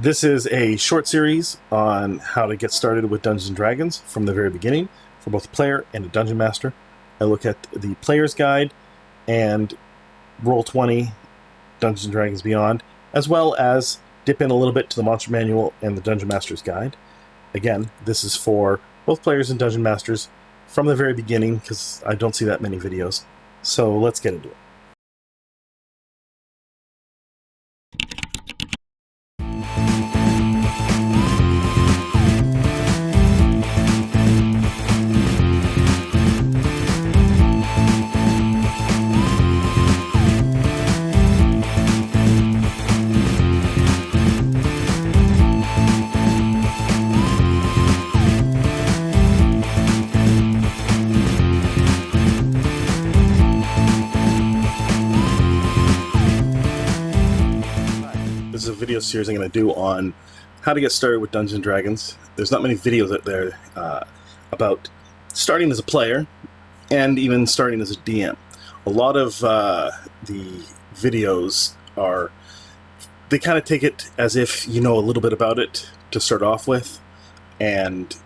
This is a short series on how to get started with Dungeons & Dragons from the very beginning for both a player and a dungeon master. I look at the player's guide and Roll20, Dungeons & Dragons Beyond, as well as dip in a little bit to the monster manual and the dungeon master's guide. Again, this is for both players and dungeon masters from the very beginning because I don't see that many videos. So let's get into it. This is a video series I'm going to do on how to get started with Dungeons & Dragons. There's not many videos out there about starting as a player and even starting as a DM. A lot of the videos they kind of take it as if you know a little bit about it to start off with, and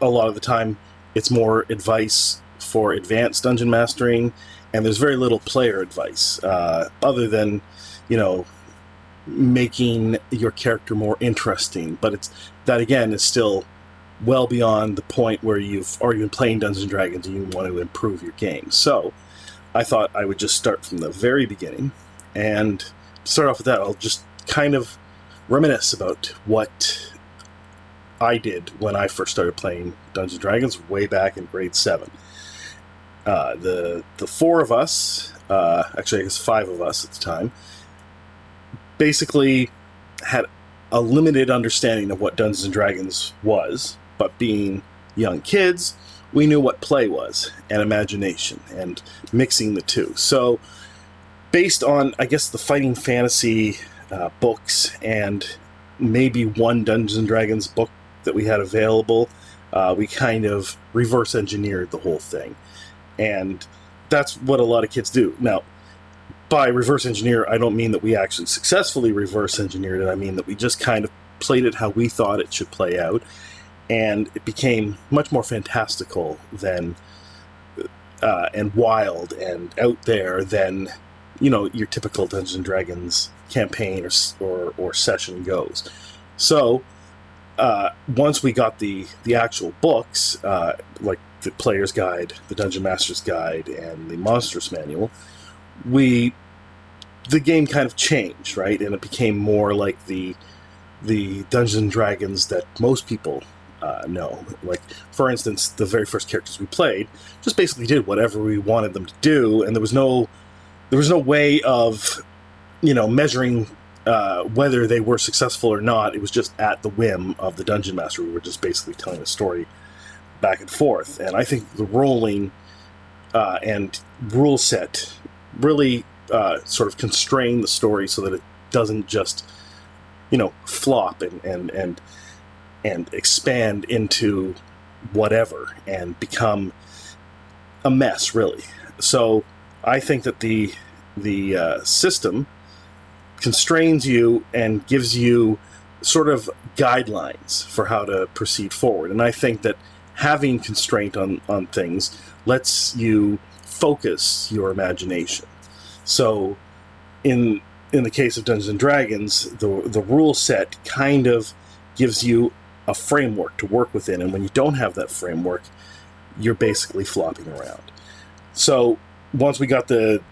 a lot of the time it's more advice for advanced dungeon mastering, and there's very little player advice other than, you know, making your character more interesting, but that again is still well beyond the point where you've already been playing Dungeons & Dragons and you want to improve your game. So I thought I would just start from the very beginning, and to start off with that, I'll just kind of reminisce about what I did when I first started playing Dungeons & Dragons way back in grade 7. The four of us, actually I guess 5 of us at the time, basically had a limited understanding of what Dungeons & Dragons was, but being young kids, we knew what play was, and imagination, and mixing the two. So, based on, I guess, the fighting fantasy books, and maybe one Dungeons & Dragons book that we had available, we kind of reverse engineered the whole thing. And that's what a lot of kids do. Now, by reverse engineer, I don't mean that we actually successfully reverse engineered it. I mean that we just kind of played it how we thought it should play out, and it became much more fantastical than and wild and out there than, you know, your typical Dungeons & Dragons campaign or session goes. So once we got the actual books, like the Player's Guide, the Dungeon Master's Guide, and the Monster's Manual, the game kind of changed, right? And it became more like the Dungeons & Dragons that most people know. Like, for instance, the very first characters we played just basically did whatever we wanted them to do, and there was no way of, you know, measuring whether they were successful or not. It was just at the whim of the Dungeon Master. We were just basically telling a story back and forth. And I think the rolling and rule set really sort of constrain the story so that it doesn't just, you know, flop and expand into whatever and become a mess, really. So I think that the system constrains you and gives you sort of guidelines for how to proceed forward. And I think that having constraint on things lets you focus your imagination. So in the case of Dungeons & Dragons, the rule set kind of gives you a framework to work within, and when you don't have that framework, you're basically flopping around. So once we got the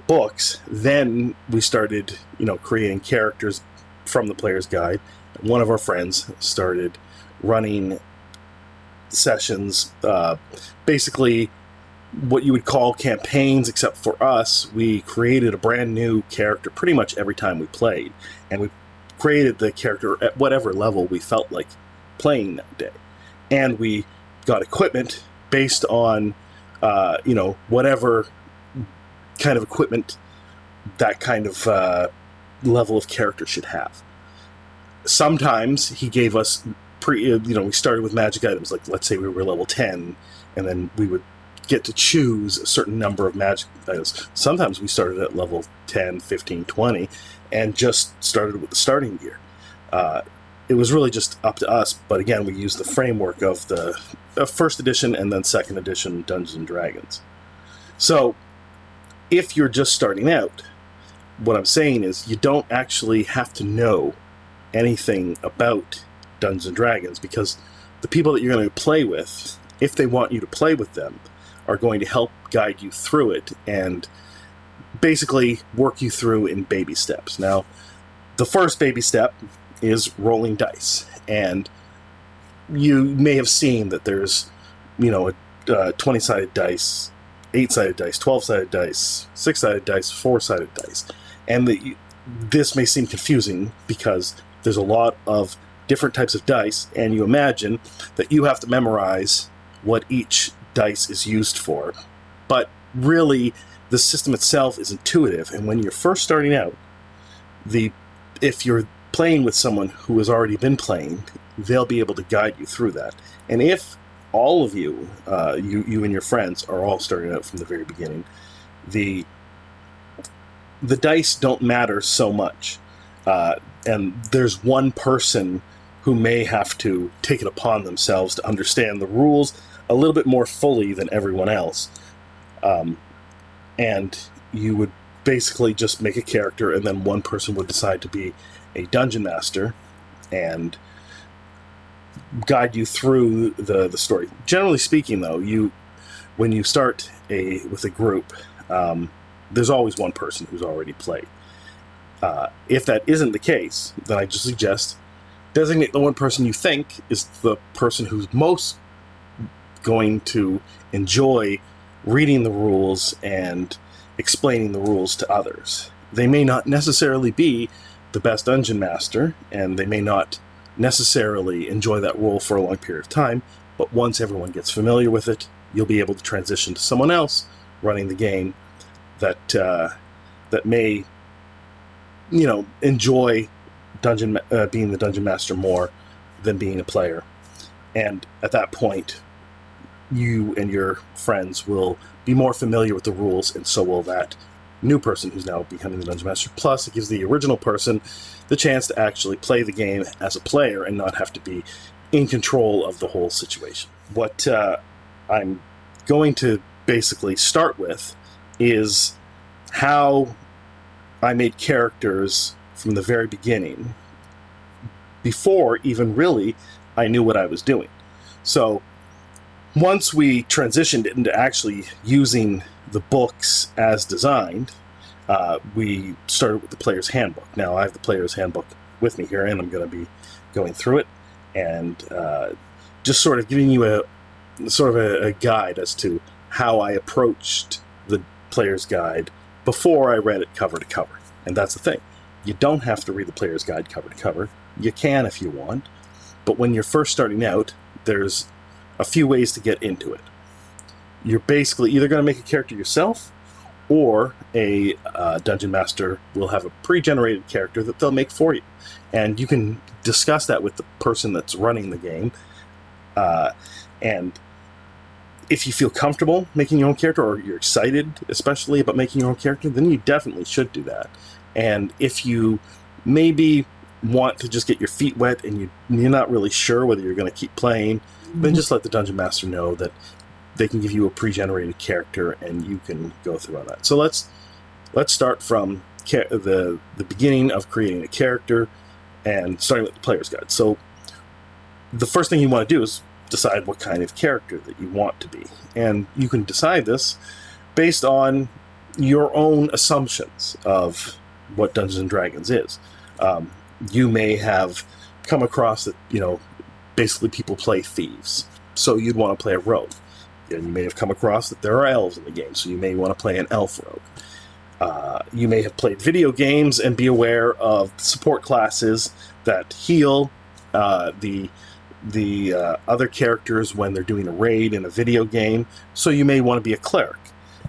books, then we started, you know, creating characters from the Player's Guide. One of our friends started running sessions, basically what you would call campaigns, except for us, we created a brand new character pretty much every time we played, and we created the character at whatever level we felt like playing that day. And we got equipment based on, you know, whatever kind of equipment that kind of level of character should have. Sometimes he gave us you know, we started with magic items, like let's say we were level 10, and then we would get to choose a certain number of magic items. Sometimes we started at level 10, 15, 20, and just started with the starting gear. It was really just up to us, but again, we used the framework of the first edition and then second edition Dungeons and Dragons. So, if you're just starting out, what I'm saying is you don't actually have to know anything about Dungeons and Dragons, because the people that you're going to play with, if they want you to play with them, are going to help guide you through it and basically work you through in baby steps. Now, the first baby step is rolling dice, and you may have seen that there's, you know, a 20-sided dice, 8-sided dice, 12-sided dice, 6-sided dice, 4-sided dice, and this may seem confusing because there's a lot of different types of dice, and you imagine that you have to memorize what each dice is used for, but really the system itself is intuitive, and when you're first starting out, if you're playing with someone who has already been playing, they'll be able to guide you through that. And if all of you, you and your friends, are all starting out from the very beginning, the dice don't matter so much. And there's one person who may have to take it upon themselves to understand the rules a little bit more fully than everyone else. And you would basically just make a character, and then one person would decide to be a dungeon master and guide you through the story. Generally speaking, though, when you start with a group, there's always one person who's already played. If that isn't the case, then I just suggest designate the one person you think is the person who's most going to enjoy reading the rules and explaining the rules to others. They may not necessarily be the best dungeon master, and they may not necessarily enjoy that role for a long period of time, but once everyone gets familiar with it, you'll be able to transition to someone else running the game that may, you know, enjoy being the dungeon master more than being a player. And at that point, you and your friends will be more familiar with the rules, and so will that new person who's now becoming the dungeon master. Plus, it gives the original person the chance to actually play the game as a player and not have to be in control of the whole situation. What I'm going to basically start with is how I made characters from the very beginning, before even really I knew what I was doing. So once we transitioned into actually using the books as designed, we started with the Players Handbook. Now, I have the Players Handbook with me here, and I'm going to be going through it and just sort of giving you a guide as to how I approached the Player's Guide before I read it cover to cover. And that's the thing. You don't have to read the Player's Guide cover to cover. You can if you want. But when you're first starting out, there's a few ways to get into it. You're basically either going to make a character yourself, or a dungeon master will have a pre-generated character that they'll make for you. And you can discuss that with the person that's running the game. And if you feel comfortable making your own character, or you're excited especially about making your own character, then you definitely should do that. And if you maybe want to just get your feet wet and you're not really sure whether you're going to keep playing, then just let the dungeon master know that they can give you a pre-generated character and you can go through on that. So let's start from the beginning of creating a character and starting with the Player's Guide. So the first thing you want to do is decide what kind of character that you want to be. And you can decide this based on your own assumptions of what Dungeons and Dragons is. You may have come across that, basically people play thieves, so you'd want to play a rogue. And you may have come across that there are elves in the game, so you may want to play an elf rogue. You may have played video games and be aware of support classes that heal the other characters when they're doing a raid in a video game, so you may want to be a cleric.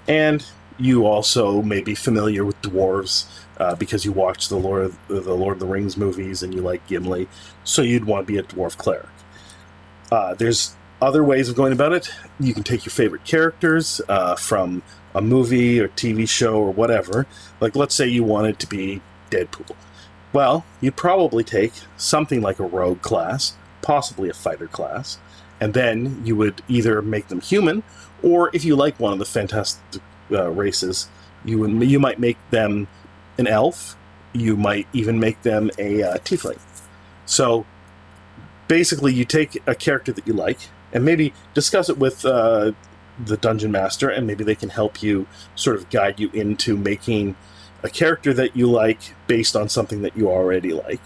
And you also may be familiar with dwarves because you watch the Lord of the Rings movies and you like Gimli, so you'd want to be a dwarf cleric. There's other ways of going about it. You can take your favorite characters from a movie or TV show or whatever. Like, let's say you wanted to be Deadpool. Well, you'd probably take something like a rogue class, possibly a fighter class, and then you would either make them human, or if you like one of the fantastic races, you might make them an elf. You might even make them a tiefling. So basically, you take a character that you like, and maybe discuss it with the dungeon master, and maybe they can help you sort of guide you into making a character that you like based on something that you already like.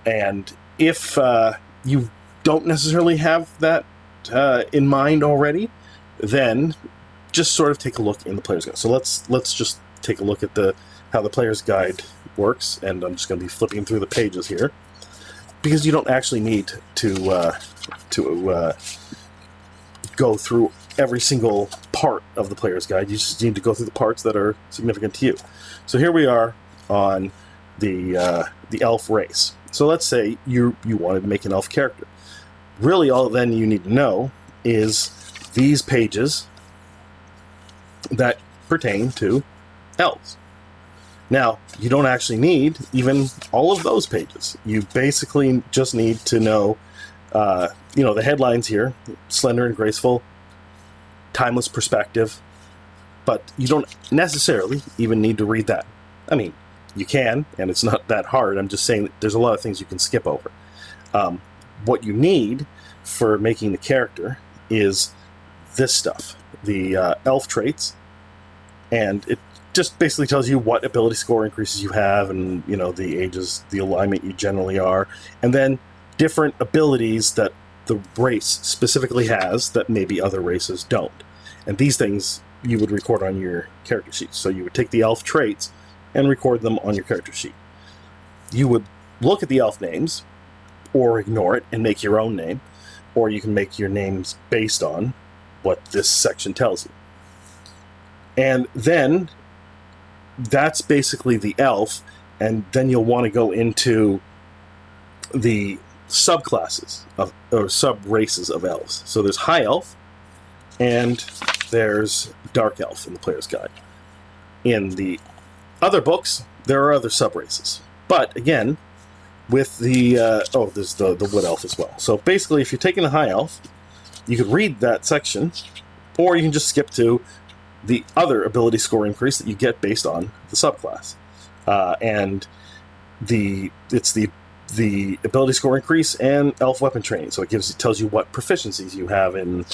And if you don't necessarily have that in mind already, then just sort of take a look in the player's guide. So let's just take a look at how the player's guide works, and I'm just going to be flipping through the pages here, because you don't actually need to go through every single part of the player's guide. You just need to go through the parts that are significant to you. So here we are on the elf race. So let's say you wanted to make an elf character. Really, all then you need to know is these pages that pertain to elves. Now, you don't actually need even all of those pages. You basically just need to know, the headlines here: slender and graceful, timeless perspective. But you don't necessarily even need to read that. I mean, you can, and it's not that hard. I'm just saying that there's a lot of things you can skip over. What you need for making the character is this stuff, the elf traits, and it just basically tells you what ability score increases you have, and the ages, the alignment you generally are, and then different abilities that the race specifically has that maybe other races don't. And these things you would record on your character sheet. So you would take the elf traits and record them on your character sheet. You would look at the elf names, or ignore it and make your own name, or you can make your names based on what this section tells you. And then that's basically the elf, and then you'll want to go into the subclasses or sub-races of elves. So there's high elf, and there's dark elf in the player's guide. In the other books, there are other sub-races. But again, with the there's the wood elf as well. So basically, if you're taking a high elf, you could read that section, or you can just skip to the other ability score increase that you get based on the subclass, and it's the ability score increase and elf weapon training. So it tells you what proficiencies you have in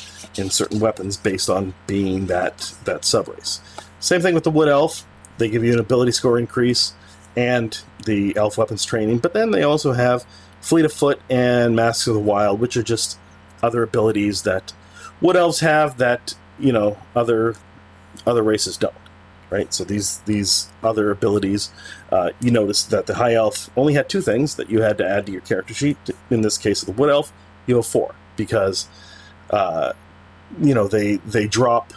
certain weapons based on being that subrace. Same thing with the wood elf. They give you an ability score increase and the elf weapons training, but then they also have Fleet of Foot and Masks of the Wild, which are just other abilities that wood elves have that other races don't. Right, so these other abilities, you notice that the high elf only had 2 things that you had to add to your character sheet. In this case, of the wood elf, you have 4, because they drop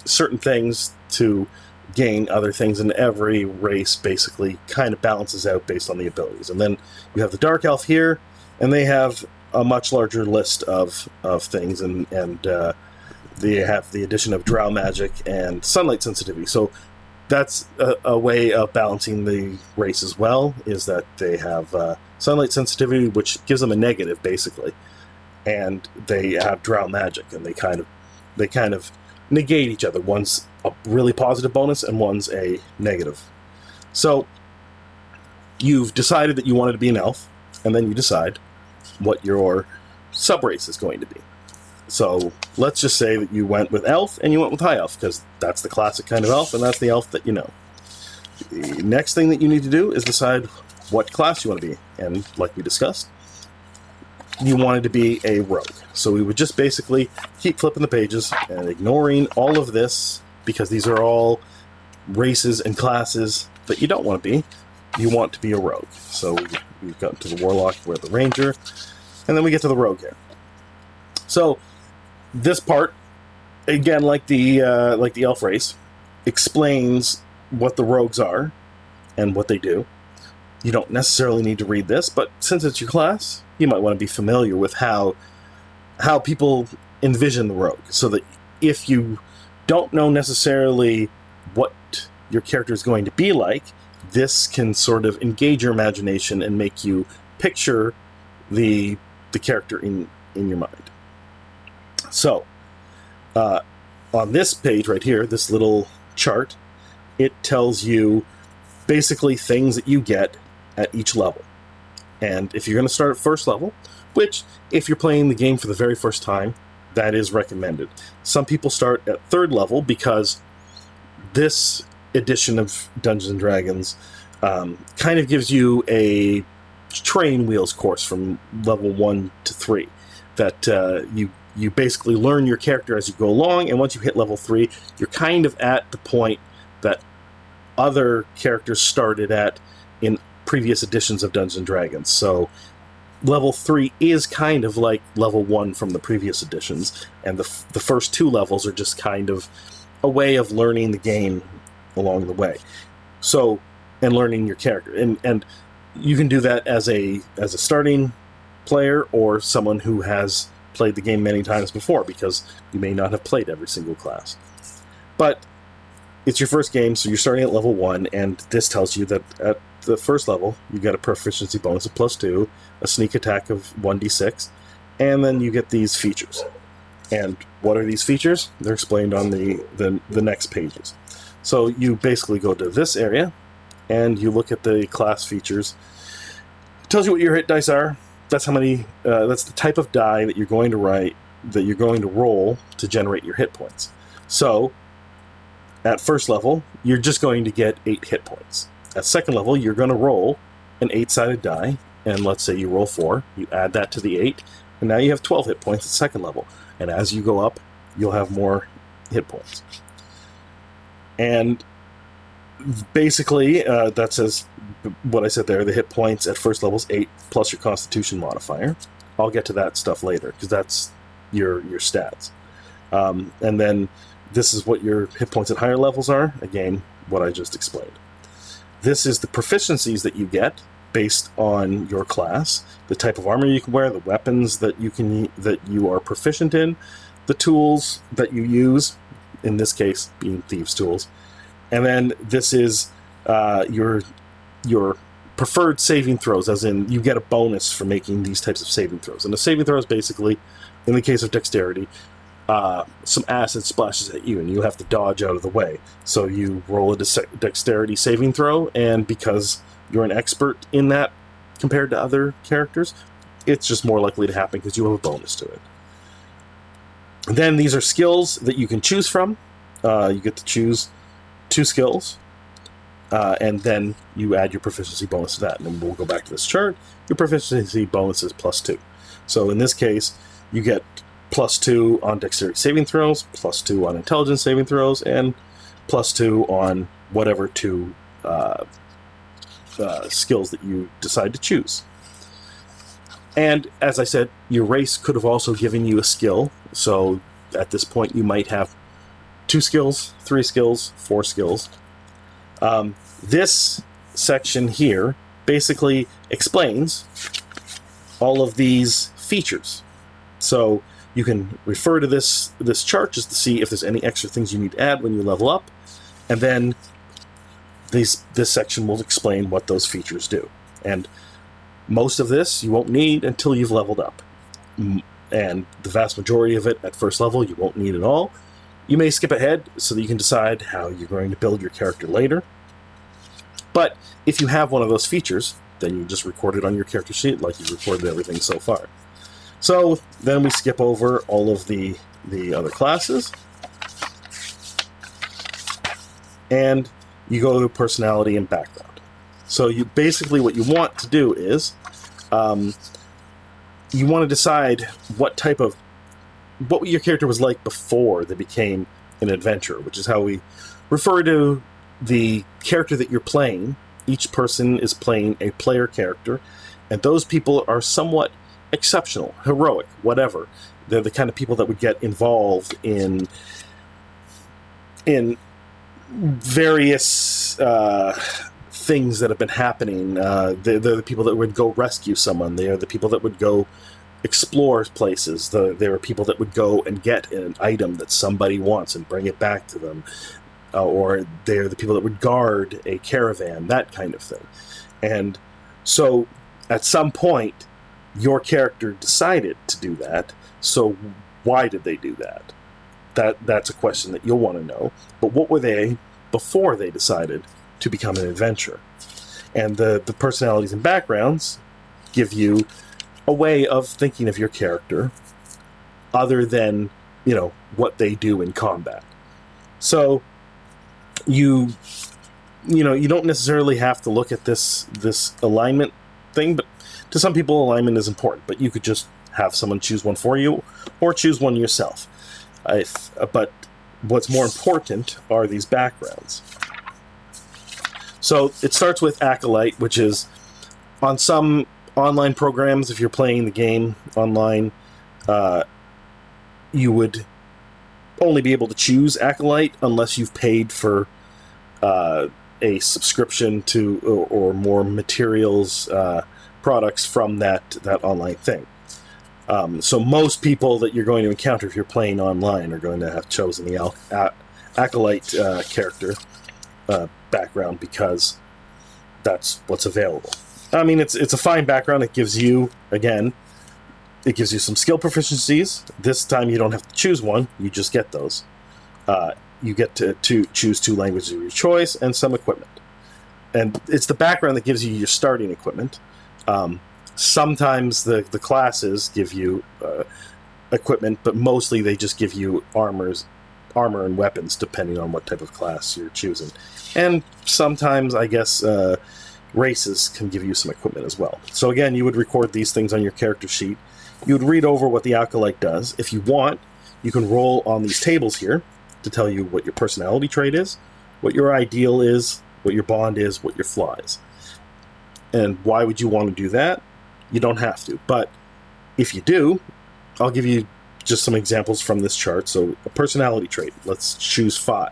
certain things to gain other things, and every race basically kind of balances out based on the abilities. And then you have the dark elf here, and they have a much larger list of things, and they have the addition of drow magic and sunlight sensitivity. So that's a way of balancing the race as well, is that they have sunlight sensitivity, which gives them a negative, basically. And they have drow magic, and they kind of negate each other. One's a really positive bonus, and one's a negative. So you've decided that you wanted to be an elf, and then you decide what your subrace is going to be. So let's just say that you went with elf and you went with high elf, because that's the classic kind of elf, and that's the elf that you know. The next thing that you need to do is decide what class you want to be. And like we discussed, you wanted to be a rogue. So we would just basically keep flipping the pages and ignoring all of this, because these are all races and classes that you don't want to be. You want to be a rogue. So we've gotten to the warlock, we're the ranger, and then we get to the rogue here. So this part, again, like the elf race, explains what the rogues are and what they do. You don't necessarily need to read this, but since it's your class, you might want to be familiar with how people envision the rogue, so that if you don't know necessarily what your character is going to be like, this can sort of engage your imagination and make you picture the character in your mind. So, on this page right here, this little chart, it tells you basically things that you get at each level. And if you're going to start at first level, which if you're playing the game for the very first time, that is recommended. Some people start at third level because this edition of Dungeons & Dragons kind of gives you a train wheels course from level 1 to 3 that you basically learn your character as you go along, and once you hit level 3, you're kind of at the point that other characters started at in previous editions of Dungeons & Dragons. So level 3 is kind of like level 1 from the previous editions, and the first 2 levels are just kind of a way of learning the game along the way. So, and learning your character. And you can do that as a starting player or someone who has played the game many times before, because you may not have played every single class. But it's your first game, so you're starting at level 1, and this tells you that at the first level, you get a proficiency bonus of +2, a sneak attack of 1d6, and then you get these features. And what are these features? They're explained on the next pages. So you basically go to this area, and you look at the class features. It tells you what your hit dice are. That's how many. That's the type of die that you're going to roll to generate your hit points. So, at first level, you're just going to get 8 hit points. At second level, you're going to roll an 8-sided die, and let's say you roll 4. You add that to the 8, and now you have 12 hit points at second level. And as you go up, you'll have more hit points. And basically, that says what I said there. The hit points at first level is 8 plus your Constitution modifier. I'll get to that stuff later because that's your stats. And then this is what your hit points at higher levels are. Again, what I just explained. This is the proficiencies that you get based on your class, the type of armor you can wear, the weapons that you are proficient in, the tools that you use. In this case, being thieves' tools. And then this is your preferred saving throws, as in you get a bonus for making these types of saving throws. And the saving throw is basically, in the case of dexterity, some acid splashes at you, and you have to dodge out of the way. So you roll a dexterity saving throw, and because you're an expert in that compared to other characters, it's just more likely to happen because you have a bonus to it. Then these are skills that you can choose from. You get to choose 2 skills, and then you add your proficiency bonus to that. And then we'll go back to this chart. Your proficiency bonus is +2. So in this case, you get +2 on dexterity saving throws, +2 on intelligence saving throws, and +2 on whatever 2 skills that you decide to choose. And as I said, your race could have also given you a skill. So at this point, you might have 2 skills, 3 skills, 4 skills. This section here basically explains all of these features. So you can refer to this chart just to see if there's any extra things you need to add when you level up. And then this section will explain what those features do. And most of this you won't need until you've leveled up. And the vast majority of it at first level you won't need at all. You may skip ahead so that you can decide how you're going to build your character later. But if you have one of those features, then you just record it on your character sheet like you've recorded everything so far. So then we skip over all of the other classes. And you go to personality and background. So you basically what you want to do is you want to decide what your character was like before they became an adventurer, which is how we refer to the character that you're playing. Each person is playing a player character, and those people are somewhat exceptional, heroic, whatever. They're the kind of people that would get involved in various things that have been happening. They're the people that would go rescue someone. They are the people that would go explore places. There are people that would go and get an item that somebody wants and bring it back to them. or they're the people that would guard a caravan, that kind of thing. And so at some point, your character decided to do that. So why did they do that? That's a question that you'll want to know. But what were they before they decided to become an adventurer? And the personalities and backgrounds give you a way of thinking of your character other than, what they do in combat. So you don't necessarily have to look at this alignment thing, but to some people alignment is important, but you could just have someone choose one for you or choose one yourself. But what's more important are these backgrounds. So it starts with Acolyte, which is on some online programs, if you're playing the game online, you would only be able to choose Acolyte unless you've paid for a subscription to or more materials, products from that online thing. So most people that you're going to encounter if you're playing online are going to have chosen the Acolyte character background because that's what's available. I mean, it's a fine background. It gives you, again, some skill proficiencies. This time you don't have to choose one. You just get those. You get to choose 2 languages of your choice and some equipment. And it's the background that gives you your starting equipment. Sometimes the classes give you equipment, but mostly they just give you armor and weapons, depending on what type of class you're choosing. And sometimes, I guess, races can give you some equipment as well. So again, you would record these things on your character sheet. You would read over what the Acolyte does. If you want, you can roll on these tables here to tell you what your personality trait is, what your ideal is, what your bond is, what your flaw is. And why would you want to do that? You don't have to. But if you do, I'll give you just some examples from this chart. So a personality trait. Let's choose 5.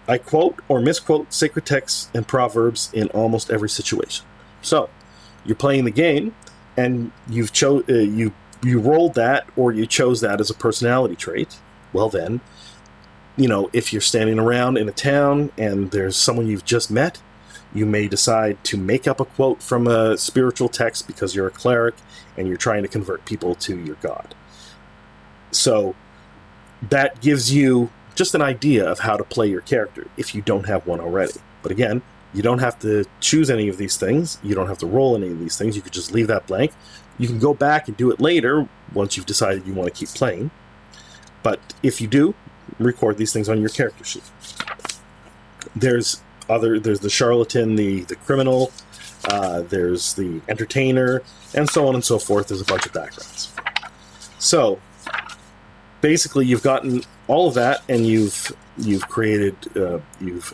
I quote or misquote sacred texts and proverbs in almost every situation. So you're playing the game, and you rolled that, or you chose that as a personality trait. Well then, if you're standing around in a town and there's someone you've just met, you may decide to make up a quote from a spiritual text because you're a cleric and you're trying to convert people to your god. So that gives you just an idea of how to play your character if you don't have one already. But again, you don't have to choose any of these things. You don't have to roll any of these things. You could just leave that blank. You can go back and do it later once you've decided you want to keep playing. But if you do, record these things on your character sheet. There's the charlatan, the criminal, there's the entertainer, and so on and so forth. There's a bunch of backgrounds. So basically, you've gotten all of that, and you've created, you've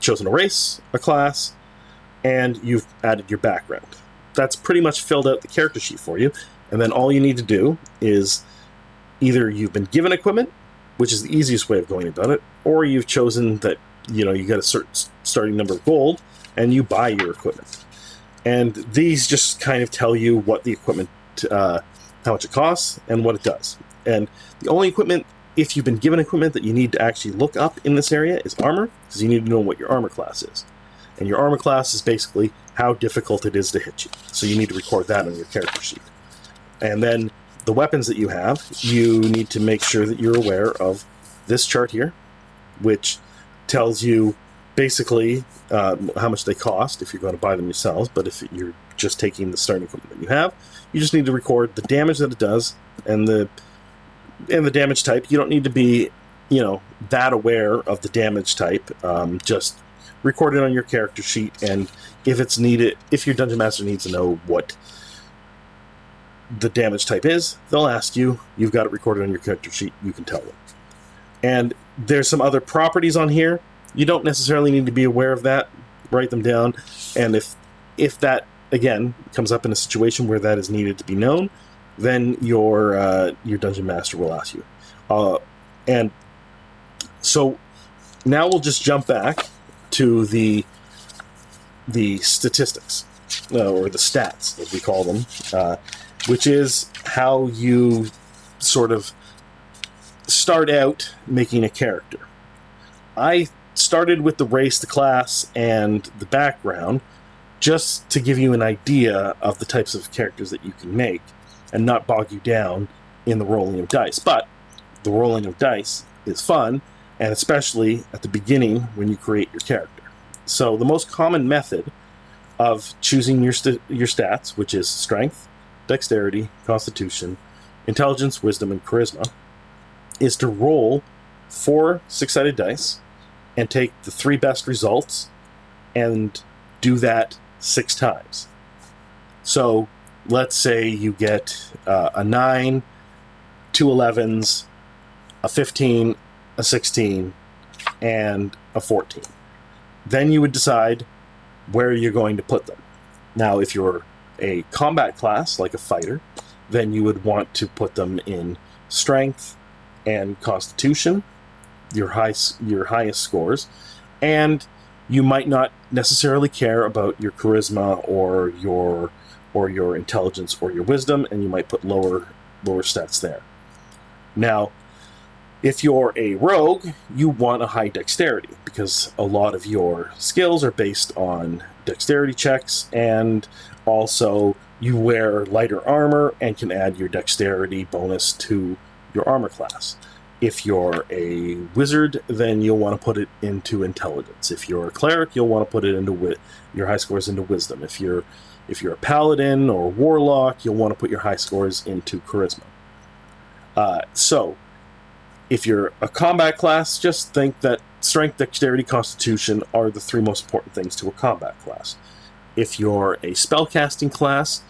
chosen a race, a class, and you've added your background. That's pretty much filled out the character sheet for you, and then all you need to do is either you've been given equipment, which is the easiest way of going about it, or you've chosen that you got a certain starting number of gold, and you buy your equipment. And these just kind of tell you what the equipment, how much it costs, and what it does. And the only equipment, if you've been given equipment that you need to actually look up in this area, is armor, because you need to know what your armor class is. And your armor class is basically how difficult it is to hit you. So you need to record that on your character sheet. And then the weapons that you have, you need to make sure that you're aware of this chart here, which tells you basically how much they cost if you're going to buy them yourselves. But if you're just taking the starting equipment that you have, you just need to record the damage that it does and the damage type. You don't need to be that aware of the damage type. Just record it on your character sheet, and if it's needed, if your dungeon master needs to know what the damage type is, they'll ask you. You've got it recorded on your character sheet. You can tell them. And there's some other properties on here. You don't necessarily need to be aware of that. Write them down. And if that, again, comes up in a situation where that is needed to be known, then your dungeon master will ask you. And so now we'll just jump back to the statistics, or the stats, as we call them, which is how you sort of start out making a character. I started with the race, the class, and the background, just to give you an idea of the types of characters that you can make and not bog you down in the rolling of dice. But the rolling of dice is fun, and especially at the beginning when you create your character. So the most common method of choosing your stats, which is strength, dexterity, constitution, intelligence, wisdom, and charisma, is to roll 4 6-sided dice and take the 3 best results and do that 6 times. So let's say you get a 9, 2 11s, a 15, a 16, and a 14. Then you would decide where you're going to put them. Now, if you're a combat class, like a fighter, then you would want to put them in strength and constitution, your highest scores, and you might not necessarily care about your charisma or your intelligence or your wisdom, and you might put lower stats there. Now, if you're a rogue, you want a high dexterity, because a lot of your skills are based on dexterity checks, and also you wear lighter armor and can add your dexterity bonus to your armor class. If you're a wizard, then you'll want to put it into intelligence. If you're a cleric, you'll want to put it into your high scores into wisdom. If you're a paladin or warlock, you'll want to put your high scores into charisma. So if you're a combat class, just think that strength, dexterity, constitution are the 3 most important things to a combat class. If you're a spellcasting class,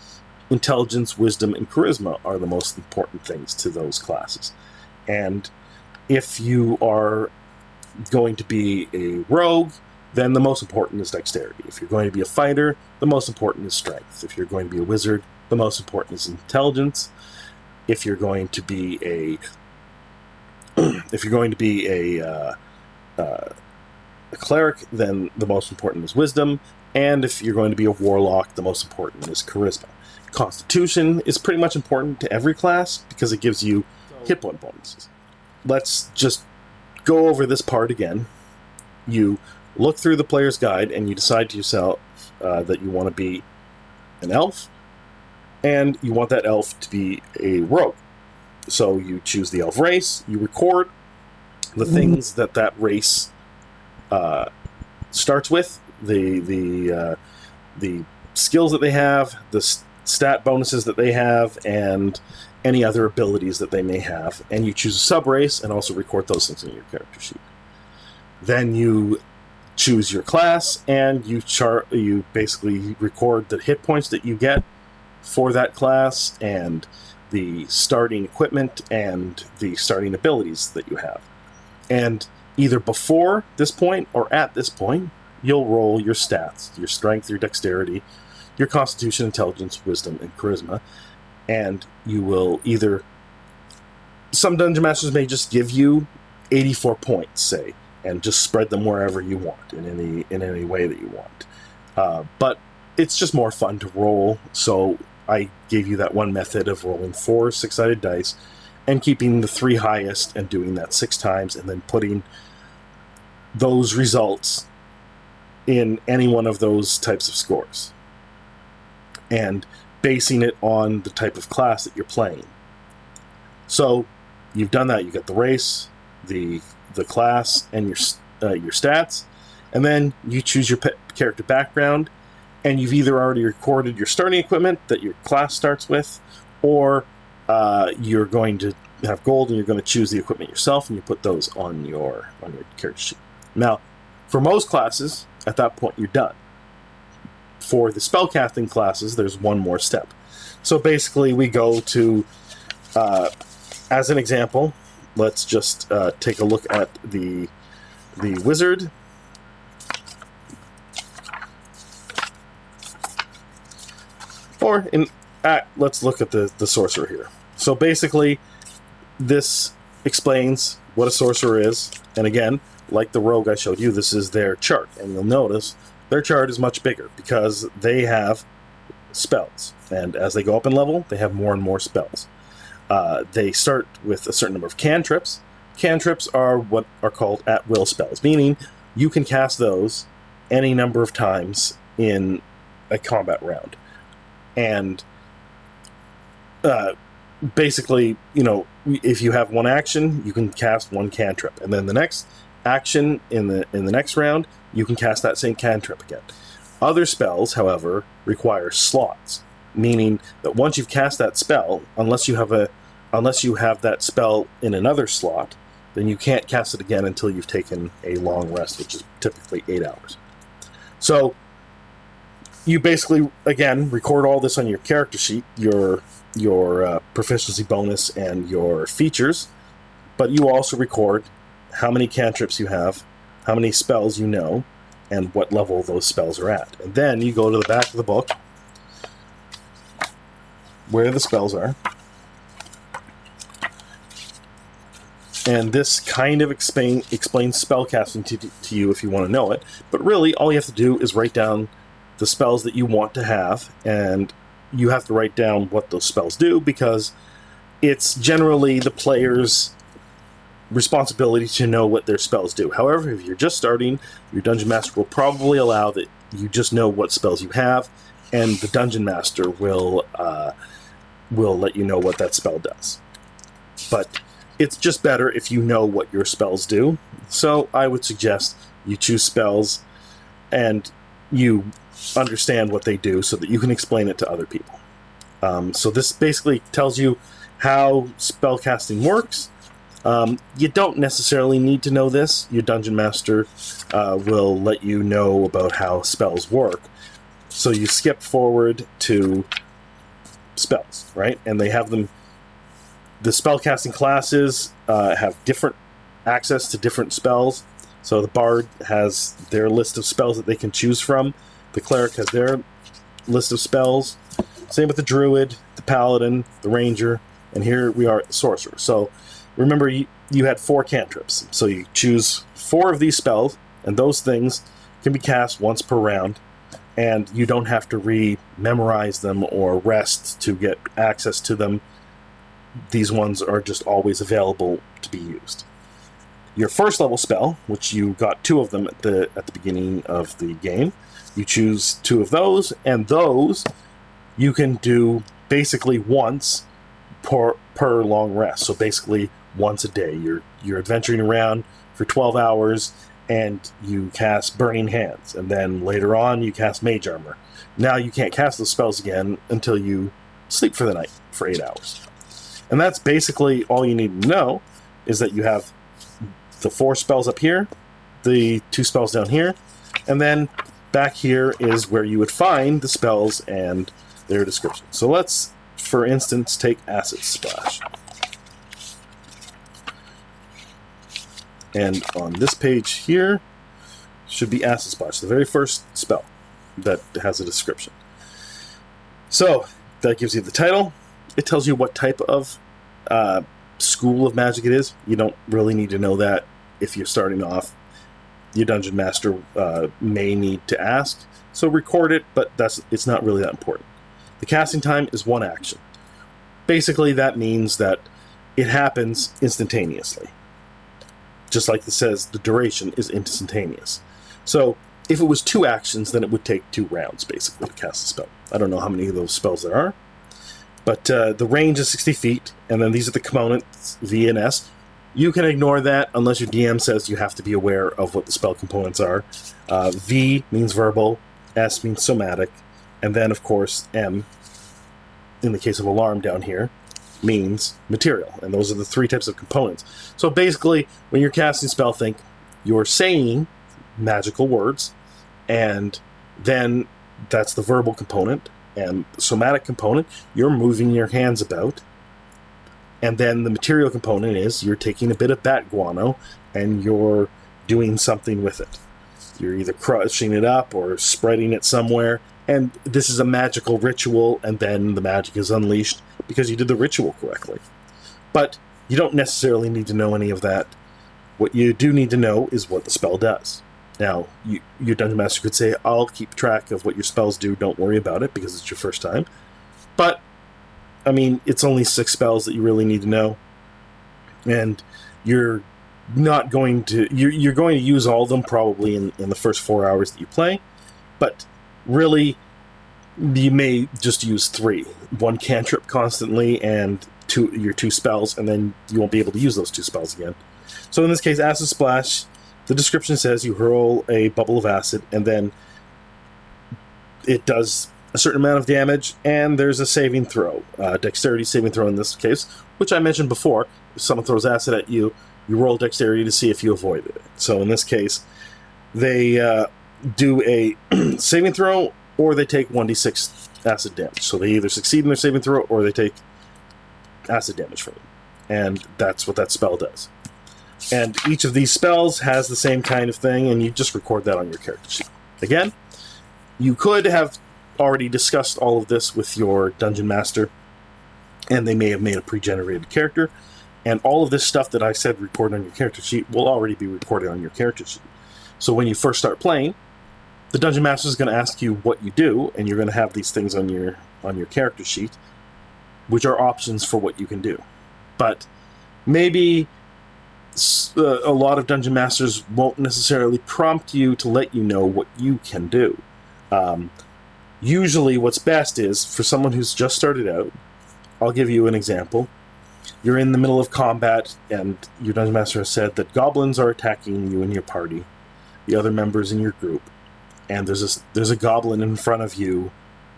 intelligence, wisdom, and charisma are the most important things to those classes. And if you are going to be a rogue, then the most important is dexterity. If you're going to be a fighter, the most important is strength. If you're going to be a wizard, the most important is intelligence. If you're going to be a cleric, then the most important is wisdom. And if you're going to be a warlock, the most important is charisma. Constitution is pretty much important to every class because it gives you hit point bonuses. Let's just go over this part again. You look through the player's guide and you decide to yourself that you want to be an elf, and you want that elf to be a rogue. So you choose the elf race, you record the things that race starts with, the skills that they have, the stat bonuses that they have, and any other abilities that they may have, and you choose a sub-race and also record those things in your character sheet. Then you choose your class, and you basically record the hit points that you get for that class, and the starting equipment, and the starting abilities that you have. And either before this point or at this point, you'll roll your stats, your strength, your dexterity, your constitution, intelligence, wisdom, and charisma. And you will either... Some Dungeon Masters may just give you 84 points, say, and just spread them wherever you want, in any way that you want. But it's just more fun to roll, so I gave you that one method of rolling 4 6-sided dice and keeping the 3 highest and doing that 6 times, and then putting those results in any one of those types of scores, and basing it on the type of class that you're playing. So you've done that. You got the race, the class, and your stats, and then you choose your character background, and you've either already recorded your starting equipment that your class starts with, or you're going to have gold and you're going to choose the equipment yourself, and you put those on your character sheet. Now, for most classes, at that point you're done. For the spellcasting classes, there's one more step. So basically we go to, as an example, let's just take a look at the wizard. Or let's look at the sorcerer here. So basically, this explains what a sorcerer is. And again, like the rogue I showed you, this is their chart. And you'll notice their chart is much bigger because they have spells. And as they go up in level, they have more and more spells. They start with a certain number of cantrips, Cantrips are what are called at-will spells, meaning you can cast those any number of times in a combat round. And basically, you know, if you have one action, you can cast one cantrip, and then the next action in the next round, you can cast that same cantrip again. Other spells, however, require slots, meaning that once you've cast that spell, unless you have that spell in another slot, then you can't cast it again until you've taken a long rest, which is typically 8 hours. So you basically, again, record all this on your character sheet, your proficiency bonus and your features, but you also record how many cantrips you have, how many spells you know, and what level those spells are at. And then you go to the back of the book where the spells are. And this kind of explains spellcasting to you if you want to know it. But really, all you have to do is write down the spells that you want to have, and you have to write down what those spells do, because it's generally the player's responsibility to know what their spells do. However, if you're just starting, your Dungeon Master will probably allow that you just know what spells you have, and the Dungeon Master will let you know what that spell does. But it's just better if you know what your spells do. So I would suggest you choose spells and you understand what they do so that you can explain it to other people. So this basically tells you how spellcasting works. You don't necessarily need to know this. Your Dungeon Master will let you know about how spells work. So you skip forward to spells, right? And they have them. The spellcasting classes have different access to different spells. So the Bard has their list of spells that they can choose from. The Cleric has their list of spells. Same with the Druid, the Paladin, the Ranger, and here we are at the Sorcerer. So remember, you had 4 cantrips. So you choose 4 of these spells, and those things can be cast once per round, and you don't have to re-memorize them or rest to get access to them. These ones are just always available to be used. Your first level spell, which you got 2 of them at the beginning of the game, you choose 2 of those, and those you can do basically once per long rest. So basically once a day. You're adventuring around for 12 hours, and you cast Burning Hands, and then later on you cast Mage Armor. Now you can't cast those spells again until you sleep for the night for 8 hours. And that's basically all you need to know, is that you have the 4 spells up here, the 2 spells down here, and then back here is where you would find the spells and their description. So let's, for instance, take Acid Splash. And on this page here should be Acid Splash, the very first spell that has a description. So that gives you the title. It tells you what type of school of magic it is. You don't really need to know that if you're starting off. Your Dungeon Master may need to ask, so record it, but it's not really that important. The casting time is 1 action. Basically, that means that it happens instantaneously. Just like it says, the duration is instantaneous. So if it was 2 actions, then it would take 2 rounds, basically, to cast a spell. I don't know how many of those spells there are, but the range is 60 feet, and then these are the components, V and S. You can ignore that unless your DM says you have to be aware of what the spell components are. V means verbal, S means somatic, and then, of course, M, in the case of alarm down here, means material. And those are the 3 types of components. So basically, when you're casting spell, think you're saying magical words, and then that's the verbal component. And the somatic component, you're moving your hands about. And then the material component is you're taking a bit of bat guano and you're doing something with it. You're either crushing it up or spreading it somewhere. And this is a magical ritual, and then the magic is unleashed because you did the ritual correctly. But you don't necessarily need to know any of that. What you do need to know is what the spell does. Now, your Dungeon Master could say, I'll keep track of what your spells do, don't worry about it, because it's your first time. But I mean, it's only 6 spells that you really need to know. And you're not going to you're going to use all of them probably in the first 4 hours that you play, but really you may just use 3. 1 cantrip constantly and your 2 spells, and then you won't be able to use those 2 spells again. So in this case, Acid Splash, the description says you hurl a bubble of acid, and then it does a certain amount of damage, and there's a saving throw, dexterity saving throw in this case, which I mentioned before. If someone throws acid at you, you roll dexterity to see if you avoid it. So in this case, they do a saving throw, or they take 1d6 acid damage. So they either succeed in their saving throw, or they take acid damage from it. And that's what that spell does. And each of these spells has the same kind of thing, and you just record that on your character sheet. Again, you could have already discussed all of this with your dungeon master, and they may have made a pre-generated character, and all of this stuff that I said record on your character sheet will already be recorded on your character sheet. So when you first start playing, the dungeon master is going to ask you what you do, and you're going to have these things on your character sheet, which are options for what you can do. But maybe a lot of dungeon masters won't necessarily prompt you to let you know what you can do. Usually what's best is, for someone who's just started out, I'll give you an example. You're in the middle of combat, and your dungeon master has said that goblins are attacking you and your party, the other members in your group, and there's a goblin in front of you.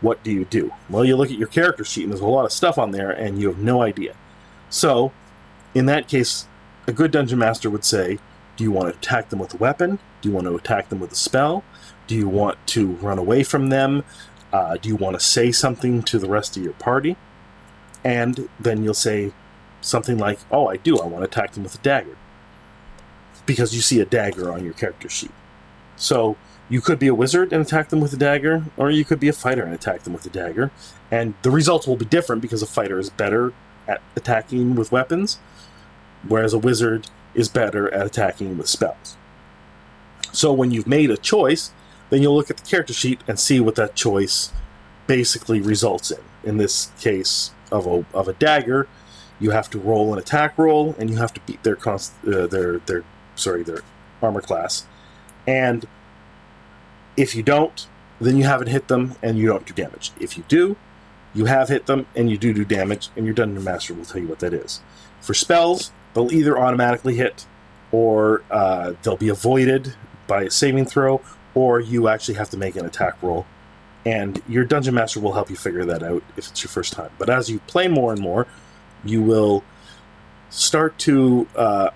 What do you do? Well, you look at your character sheet, and there's a lot of stuff on there, and you have no idea. So, in that case, a good dungeon master would say, do you want to attack them with a weapon? Do you want to attack them with a spell? Do you want to run away from them? Do you want to say something to the rest of your party? And then you'll say something like, oh, I do. I want to attack them with a dagger. Because you see a dagger on your character sheet. So you could be a wizard and attack them with a dagger, or you could be a fighter and attack them with a dagger. And the results will be different because a fighter is better at attacking with weapons, whereas a wizard is better at attacking with spells. So when you've made a choice, then you'll look at the character sheet and see what that choice basically results in. In this case of a dagger, you have to roll an attack roll, and you have to beat their armor class. And if you don't, then you haven't hit them and you don't do damage. If you do, you have hit them and you do damage, and your dungeon master will tell you what that is. For spells, they'll either automatically hit, or they'll be avoided by a saving throw, or you actually have to make an attack roll. And your dungeon master will help you figure that out if it's your first time. But as you play more and more, you will start to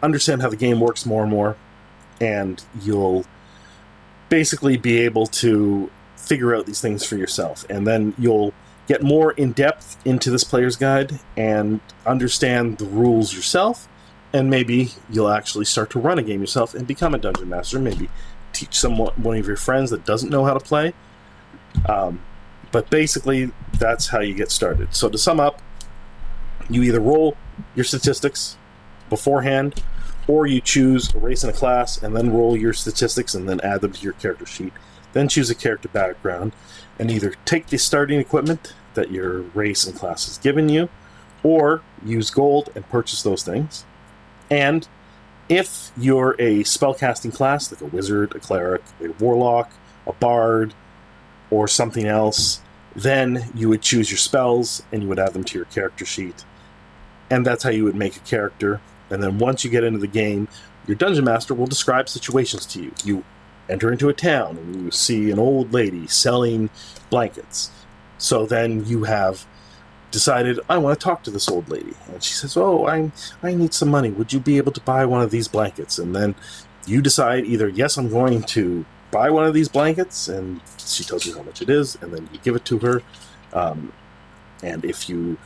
understand how the game works more and more, and you'll basically be able to figure out these things for yourself. And then you'll get more in-depth into this player's guide and understand the rules yourself, and maybe you'll actually start to run a game yourself and become a dungeon master. Maybe teach one of your friends that doesn't know how to play. But basically, that's how you get started. So to sum up, you either roll your statistics beforehand, or you choose a race and a class, and then roll your statistics and then add them to your character sheet. Then choose a character background, and either take the starting equipment that your race and class has given you, or use gold and purchase those things. And if you're a spellcasting class, like a wizard, a cleric, a warlock, a bard, or something else, then you would choose your spells and you would add them to your character sheet. And that's how you would make a character. And then once you get into the game, your dungeon master will describe situations to you. You enter into a town and you see an old lady selling blankets. So then you have decided, I want to talk to this old lady. And she says, oh, I need some money. Would you be able to buy one of these blankets? And then you decide either, yes, I'm going to buy one of these blankets, and she tells you how much it is, and then you give it to her. And if you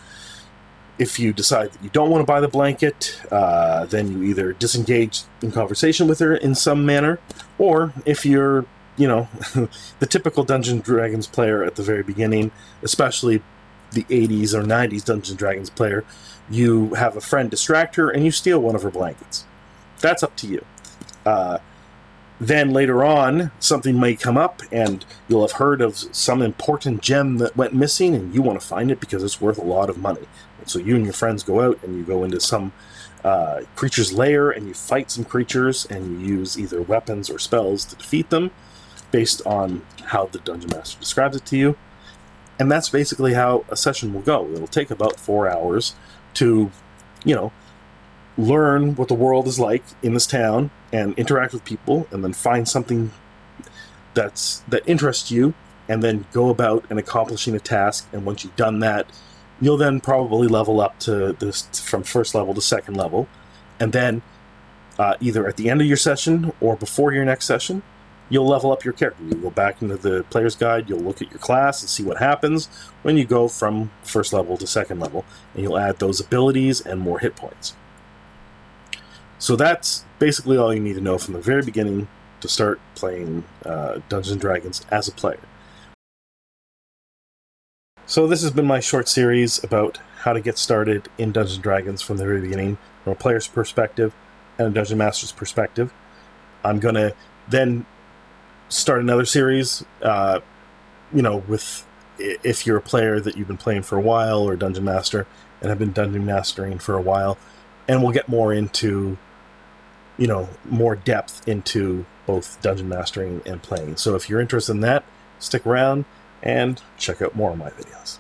decide that you don't want to buy the blanket, then you either disengage in conversation with her in some manner, or if you're, the typical Dungeons & Dragons player at the very beginning, especially the 80s or 90s Dungeons & Dragons player, you have a friend distract her and you steal one of her blankets. That's up to you. Then later on, something may come up, and you'll have heard of some important gem that went missing, and you want to find it because it's worth a lot of money. And so you and your friends go out, and you go into some creature's lair, and you fight some creatures, and you use either weapons or spells to defeat them, based on how the Dungeon Master describes it to you. And that's basically how a session will go. It'll take about 4 hours to, learn what the world is like in this town and interact with people, and then find something that interests you, and then go about and accomplishing a task. And once you've done that, you'll then probably level up to this from first level to second level, and then either at the end of your session or before your next session, you'll level up your character. You go back into the player's guide, you'll look at your class and see what happens when you go from first level to second level, and you'll add those abilities and more hit points. So that's basically all you need to know from the very beginning to start playing Dungeons & Dragons as a player. So this has been my short series about how to get started in Dungeons & Dragons from the very beginning, from a player's perspective and a Dungeon Master's perspective. I'm going to then start another series, with if you're a player that you've been playing for a while, or Dungeon Master and have been Dungeon Mastering for a while, and we'll get more into more depth into both dungeon mastering and playing. So if you're interested in that, stick around and check out more of my videos.